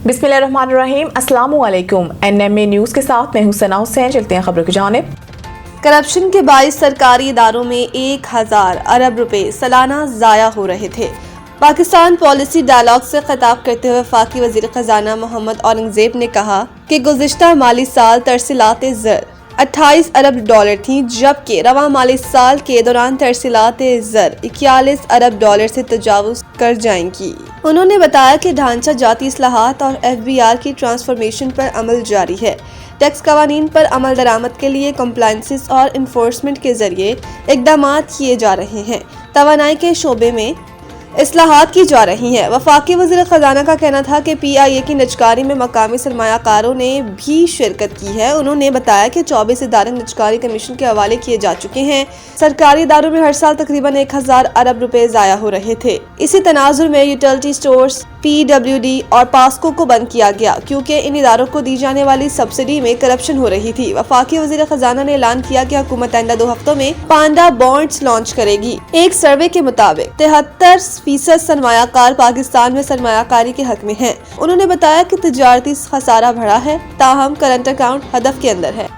बिस्मिल्लाहिर्रहमानिर्रहीम। अस्सलाम वालेकुम। NMA न्यूज़ के साथ मैं हूं सना हुसैन। चलते हैं खबरों की जानिब। करप्शन के बाइस सरकारी इदारों में 1000 अरब रुपए सालाना ज़ाया हो रहे थे। पाकिस्तान पॉलिसी डायलॉग से खिताब करते हुए वफाकी वज़ीर ख़ज़ाना मोहम्मद औरंगज़ेब ने कहा कि गुज़िश्ता माली साल तरसीलात ज़र 28 अरब डॉलर थी, जबकि रवा माली साल के दौरान तरसीलात ज़र 41 अरब डॉलर से तजावुज़ कर जाएंगी। उन्होंने बताया कि ढांचा जाती इस्लाहात और FBR की ट्रांसफॉर्मेशन पर अमल जारी है। टैक्स कवानीन पर अमल दरामद के लिए कंप्लायंसेस और इन्फोर्समेंट के जरिए इक़दामात किए जा रहे हैं। तवानाई के शोबे में इस्लाहात की जा रही हैं। वफाकी वज़ीर ख़ज़ाना का कहना था कि PIA की निजकारी में मकामी सरमायाकारों ने भी शिरकत की है। उन्होंने बताया कि 24 इदारे निजकारी कमीशन के हवाले किए जा चुके हैं। सरकारी इदारों में हर साल तकरीबन 1000 अरब रुपए ज़ाया हो रहे थे। इसी तनाजुर में यूटिलिटी स्टोर्स, PWD और पास्को को बंद किया गया क्योंकि इन इदारों को दी जाने वाली सब्सिडी में करप्शन हो रही थी। वफाकी वज़ीर ख़ज़ाना ने ऐलान किया कि हुकूमत आइंदा 2 हफ्तों में पांडा बॉन्ड्स लॉन्च करेगी। एक सर्वे के मुताबिक 73% सरमायाकार पाकिस्तान में सरमायाकारी के हक में हैं। उन्होंने बताया कि तिजारती खसारा बढ़ा है, ताहम करंट अकाउंट हदफ के अंदर है।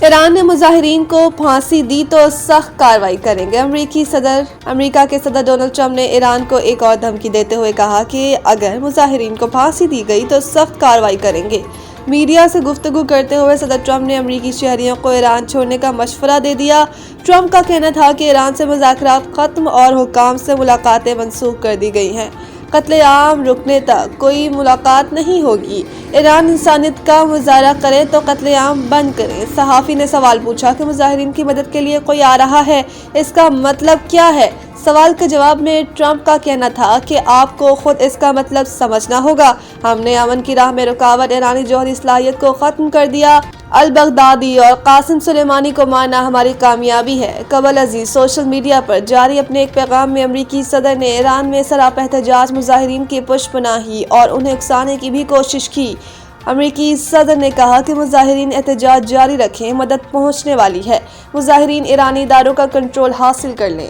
ईरान ने मुजाहिरीन को फांसी दी तो सख्त कार्रवाई करेंगे। अमेरिका के सदर डोनाल्ड ट्रंप ने ईरान को एक और धमकी देते हुए कहा कि अगर मुजाहिरीन को फांसी दी गई तो सख्त कार्रवाई करेंगे। मीडिया से गुफ्तगू करते हुए सदर ट्रंप ने अमेरिकी शहरियों को ईरान छोड़ने का मशवरा दे दिया। ट्रंप का कहना था कि ईरान से मुज़ाकरात खत्म और हुकाम से मुलाकातें मनसूख कर दी गई हैं। कत्ले-आम रुकने तक कोई मुलाकात नहीं होगी। ईरान इंसानियत का मुजाहरा करे तो कत्ले-आम बंद करे। सहाफ़ी ने सवाल पूछा कि मुजाहिरीन की मदद के लिए कोई आ रहा है, इसका मतलब क्या है? सवाल के जवाब में ट्रंप का कहना था कि आपको खुद इसका मतलब समझना होगा। हमने अमन की राह में रुकावट ईरानी जौहरी सलाहियत को ख़त्म कर दिया। अल-बगदादी और कासिम सुलेमानी को मारना हमारी कामयाबी है। कबल अजीज सोशल मीडिया पर जारी अपने एक पैगाम में अमरीकी सदर ने ईरान में सरापा एहतजाज मुजाहिरीन की पुष्पनाही और उन्हें उकसाने की भी कोशिश की। अमरीकी सदर ने कहा कि मुजाहिरीन एहतजाज जारी रखें, मदद पहुंचने वाली है। मुजाहिरीन ईरानी इदारों का कंट्रोल हासिल कर लें।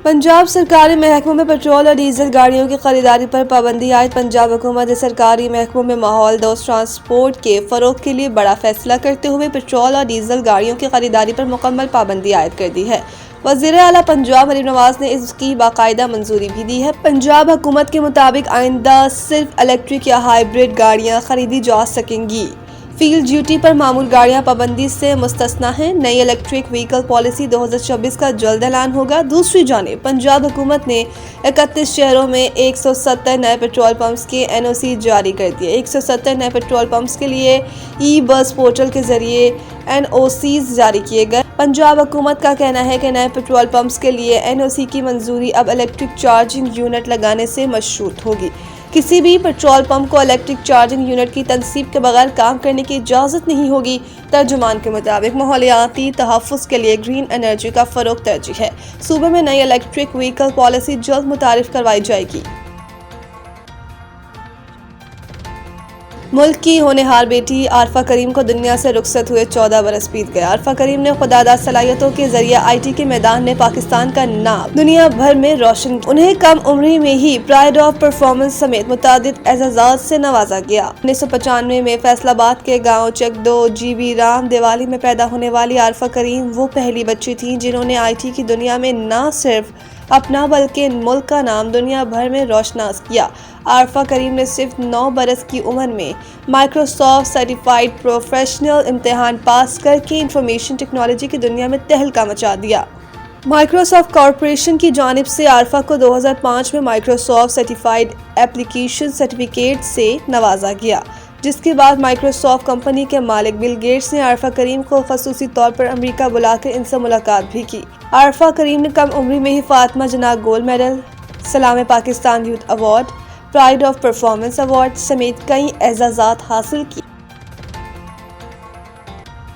पंजाब सरकारी महकमों में पेट्रोल और डीजल गाड़ियों की खरीदारी पर पाबंदी आयद। पंजाब हुकूमत ने सरकारी महकमों में माहौल दोस्त ट्रांसपोर्ट के फरोग के लिए बड़ा फैसला करते हुए पेट्रोल और डीजल गाड़ियों की खरीदारी पर मुकम्मल पाबंदी आयद कर दी है। वज़ीर आला पंजाब मरीम नवाज ने इसकी बाकायदा मंजूरी भी दी है। पंजाब हुकूमत के मुताबिक आइंदा सिर्फ इलेक्ट्रिक या हाइब्रिड गाड़ियाँ खरीदी जा सकेंगी। फील्ड ड्यूटी पर मामूल गाड़ियां पाबंदी से मुस्तस्ना हैं। नई इलेक्ट्रिक व्हीकल पॉलिसी 2024 का जल्द ऐलान होगा। दूसरी जानिब पंजाब हुकूमत ने 31 शहरों में 170 नए पेट्रोल पंप्स के NOC जारी कर दिए। 170 नए पेट्रोल पंप्स के लिए ई-बस पोर्टल के जरिए NOCs जारी किए गए। पंजाब हुकूमत का कहना है कि नए पेट्रोल पंप्स के लिए NOC की मंजूरी अब इलेक्ट्रिक चार्जिंग यूनिट लगाने से मशरूत होगी। किसी भी पेट्रोल पंप को इलेक्ट्रिक चार्जिंग यूनिट की तनसीब के बगैर काम करने की इजाज़त नहीं होगी। तर्जुमान के मुताबिक माहौलियाती तहफ़्फ़ुज़ के लिए ग्रीन एनर्जी का फ़रोग़ तरजीह है। सूबे में नई इलेक्ट्रिक व्हीकल पॉलिसी जल्द मुतारिफ करवाई जाएगी। मुल्क की होनहार बेटी आरफा करीम को दुनिया से रुखसत हुए 14 बरस बीत गए। आरफा करीम ने खुदादा सलाहियतों के जरिए IT के मैदान में पाकिस्तान का नाम दुनिया भर में रोशन किया। उन्हें कम उम्री में ही प्राइड ऑफ परफॉर्मेंस समेत मुतादिद एजाज़ात से नवाजा गया। 1995 में फैसलाबाद के गाँव चकदो GB राम दिवाली में पैदा होने वाली आरफा करीम वो पहली बच्ची थी जिन्होंने IT की दुनिया में न सिर्फ अपना बल्कि मुल्क का नाम दुनिया भर में रोशनास किया। आरफा करीम ने सिर्फ 9 बरस की उम्र में माइक्रोसॉफ्ट सर्टिफाइड प्रोफेशनल इम्तिहान पास करके इंफॉर्मेशन टेक्नोलॉजी की दुनिया में तहलका मचा दिया। माइक्रोसॉफ्ट कॉरपोरेशन की जानिब से आरफा को 2005 में माइक्रोसॉफ्ट सर्टिफाइड एप्लीकेशन सर्टिफिकेट से नवाजा गया, जिसके बाद माइक्रोसॉफ्ट कंपनी के मालिक बिल गेट्स ने आरफा करीम को खसूसी तौर पर अमेरिका बुलाकर इनसे मुलाकात भी की। आरफा करीम ने कम उम्री में ही फातिमा जना गोल्ड मेडल, सलाम Pakistan youth award, pride of performance award समेत कई एजाज़ात हासिल की।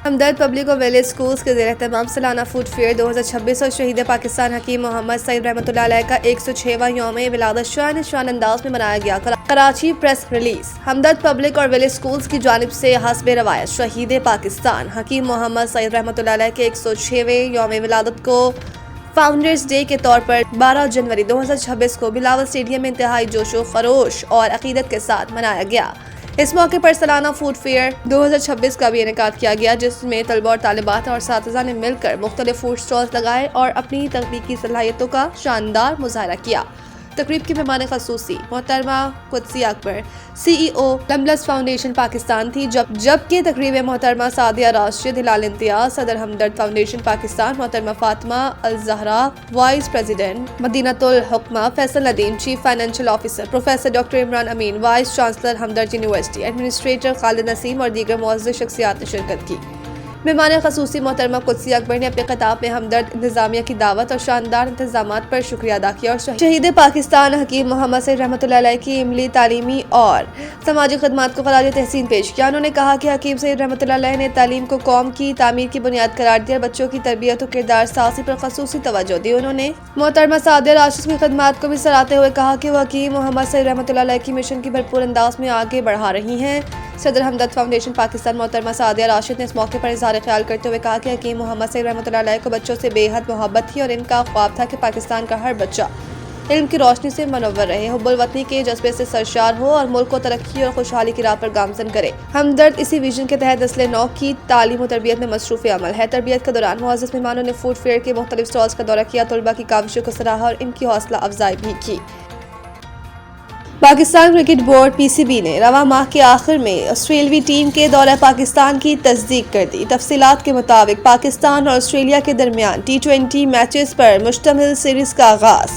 हमदर्द पब्लिक और वेलेज स्कूल्स के ज़ेर एहतमाम सालाना फूड फेयर 2026 और शहीद पाकिस्तान हकीम मोहम्मद सईद रहमतुल्लाह अलैह का 106वां यौम विलादत शान अंदाज में मनाया गया। Karachi press release. Hamdard public और वेलेज स्कूल्स की जानिब से हस्बे रवायत शहीद पाकिस्तान हकीम मोहम्मद सईद रहमतुल्लाह अलैह के 106वें यौम विलादत को फाउंडर्स डे के तौर पर 12 जनवरी 2026 को बिलावल स्टेडियम में इंतहाई जोशो खरोश और अकीदत के साथ मनाया गया। इस मौके पर सालाना फूड फेयर 2026 का भी इनेकाद किया गया, जिसमें तलबा और तालिबात और साथिज़ा ने मिलकर मुख्तलिफ फूड स्टॉल्स लगाए और अपनी तकनीकी सलाहियतों का शानदार मुजाहरा किया। तकरीब की मेहमान खसूसी मोहतरमा कुदसिया अकबर CEO लमलस फाउंडेशन पाकिस्तान थी, जबकि तकरीब में मोहतरमा सादिया राशिद हिलाल इम्तियाज सदर हमदर्द फाउंडेशन पाकिस्तान, मोहतरमा Fatima Al Zahra vice president Madinatul Hukma, Faisal Nadeem chief financial officer, professor doctor Imran Amin vice chancellor Hamdard university, administrator Khalid Naseem और दीगर मुअज़्ज़ज़ शख्सियात ने शिरकत की। मेहमान खसूसी मोहतरमा कुदसिया अकबर ने अपने खिताब में हमदर्द इंतजामिया की दावत और शानदार इंतजामात पर शुक्रिया अदा किया और शहीद पाकिस्तान हकीम मोहम्मद सईद रहमतुल्लाह अलैह की इमली तालीमी और समाजी खदमात को खराज तहसीन पेश किया। उन्होंने कहा कि हकीम सईद रहमतुल्लाह अलैह ने तालीम को कौम की तामीर की बुनियाद करार दिया और बच्चों की तरबियत और किरदार साज़ी पर खसूसी तवज्जो दी। उन्होंने मोहतरमा सादिया राशिद की खदमात को भी सराहते हुए कहा कि वो हकीम मोहम्मद सईद रहमतुल्लाह अलैह की मिशन की भरपूर अंदाज में आगे बढ़ा रही हैं। सदर हमदर्द फाउंडेशन पाकिस्तान मोहतरमा सादिया राशिद ने इस मौके पर इज़हार ख्याल करते हुए कहा कि हकीम मोहम्मद सईद रहमतुल्लाह अलैह को बच्चों से बेहद मोहब्बत थी और इनका ख्वाब था कि पाकिस्तान का हर बच्चा इल्म की रोशनी से मनव्वर रहे, हुब्बुल वतनी के जज्बे से सरशार हो और मुल्क को तरक्की और खुशहाली की राह पर गामजन करे। हमदर्द इसी विजन के तहत नस्ल नौ की तालीम और तरबियत में मसरूफ़ अमल है। तरबियत के दौरान मुअज़्ज़ज़ मेहमानों ने फूड फेयर के मुख्तलिफ स्टॉल्स का दौरा किया, तलबा की काविशों को सराहा और इनकी हौसला अफजाई भी की। पाकिस्तान क्रिकेट बोर्ड PCB ने रवां माह के आखिर में ऑस्ट्रेलवी टीम के दौरा पाकिस्तान की तस्दीक कर दी। तफसीलात के मुताबिक पाकिस्तान और ऑस्ट्रेलिया के दरमियान T20 मैचेस पर मुश्तमिल सीरीज का आगाज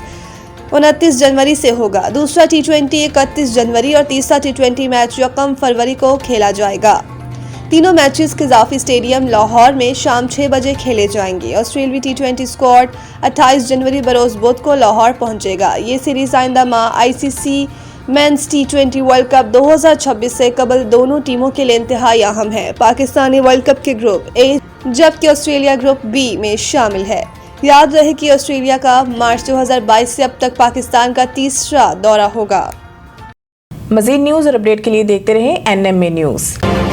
29 जनवरी से होगा। दूसरा T20 31 जनवरी और तीसरा T20 मैच 1 फरवरी को खेला जाएगा। तीनों मैचेस कज़ाफ़ी स्टेडियम लाहौर में शाम 6 बजे खेले जाएंगे। ऑस्ट्रेलवी T20 स्क्वाड 28 जनवरी बरोज़ बुध को लाहौर पहुंचेगा। ये सीरीज आइंदा माह ICC mains T20 world cup 2026 से कबल दोनों टीमों के लिए इंतहाई अहम है। पाकिस्तानी वर्ल्ड कप के ग्रुप A जबकि ऑस्ट्रेलिया ग्रुप B में शामिल है। याद रहे कि ऑस्ट्रेलिया का मार्च 2022 से अब तक पाकिस्तान का तीसरा दौरा होगा। मज़ीद न्यूज़ और अपडेट के लिए देखते रहें NMA न्यूज़।